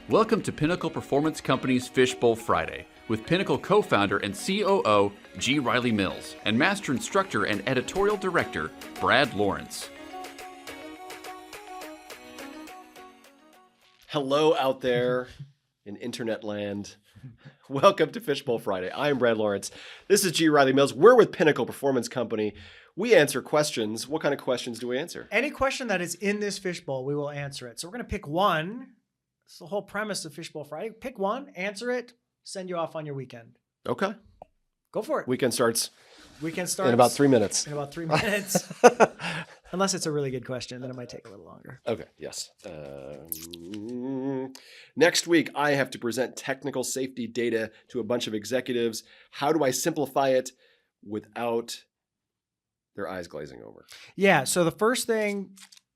Welcome to Pinnacle Performance Company's Fishbowl Friday with Pinnacle co-founder and COO G. Riley Mills and master instructor and editorial director Brad Lawrence. Hello out there in internet land. Welcome to Fishbowl Friday. I am Brad Lawrence. This is G. Riley Mills. We're with Pinnacle Performance Company. We answer questions. What kind of questions do we answer? Any question that is in this fishbowl, we will answer it. So we're going to pick one. It's the whole premise of Fishbowl Friday. Pick one, answer it, send you off on your weekend. Okay. Go for it. Weekend starts in about 3 minutes. In about 3 minutes. Unless it's a really good question, then it might take a little longer. Okay, yes. Next week, I have to present technical safety data to a bunch of executives. How do I simplify it without their eyes glazing over? Yeah, so the first thing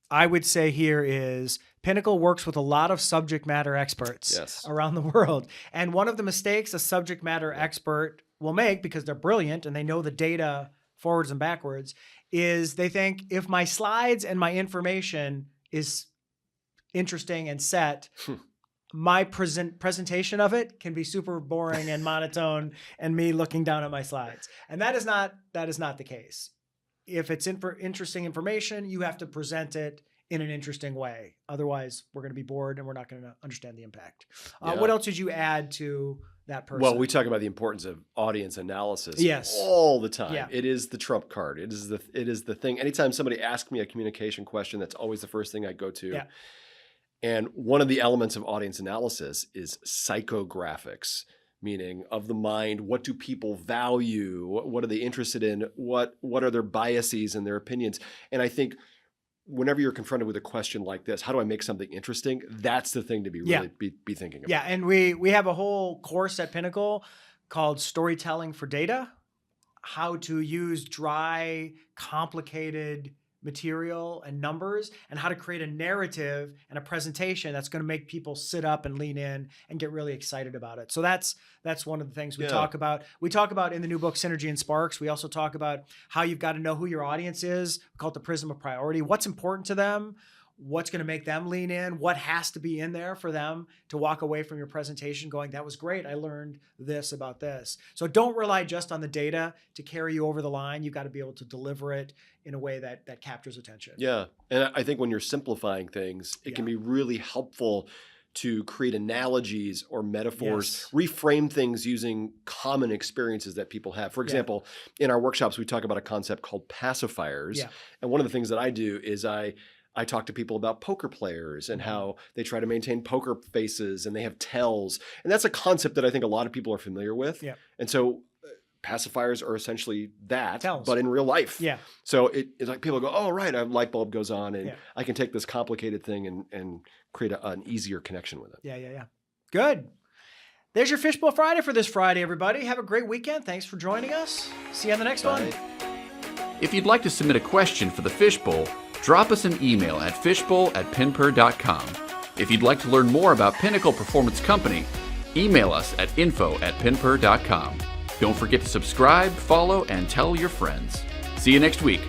I would say here is Pinnacle works with a lot of subject matter experts around the world. And one of the mistakes a subject matter expert will make, because they're brilliant and they know the data forwards and backwards, is they think if my slides and my information is interesting and set, my presentation of it can be super boring and monotone and me looking down at my slides. And that is not the case. If it's interesting information, you have to present it in an interesting way. Otherwise, we're going to be bored and we're not going to understand the impact. What else did you add to that person? Well, we talk about the importance of audience analysis all the time. Yeah. It is the trump card. It is the thing. Anytime somebody asks me a communication question, that's always the first thing I go to. Yeah. And one of the elements of audience analysis is psychographics, meaning of the mind. What do people value? What are they interested in? What are their biases and their opinions? And I think whenever you're confronted with a question like this, how do I make something interesting? That's the thing to be really be thinking about. Yeah, and we have a whole course at Pinnacle called Storytelling for Data, how to use dry, complicated material and numbers, and how to create a narrative and a presentation that's going to make people sit up and lean in and get really excited about it. So that's one of the things we talk about. We talk about in the new book, Synergy and Sparks. We also talk about how you've got to know who your audience is. We call it the prism of priority. What's important to them? What's going to make them lean in? What has to be in there for them to walk away from your presentation going, that was great. I learned this about this. So don't rely just on the data to carry you over the line. You've got to be able to deliver it in a way that captures attention. Yeah. And I think when you're simplifying things, it can be really helpful to create analogies or metaphors, reframe things using common experiences that people have. For example, in our workshops, we talk about a concept called pacifiers. Yeah. And one of the things that I do is I talk to people about poker players and how they try to maintain poker faces and they have tells. And that's a concept that I think a lot of people are familiar with. Yeah. And so pacifiers are essentially that, tells. But in real life. Yeah. So it's like people go, oh, right, a light bulb goes on and I can take this complicated thing and create an easier connection with it. Yeah. Good. There's your Fishbowl Friday for this Friday, everybody. Have a great weekend. Thanks for joining us. See you on the next one. If you'd like to submit a question for the Fishbowl, drop us an email at fishbowl@pinper.com. If you'd like to learn more about Pinnacle Performance Company, email us at info@pinper.com. Don't forget to subscribe, follow, and tell your friends. See you next week.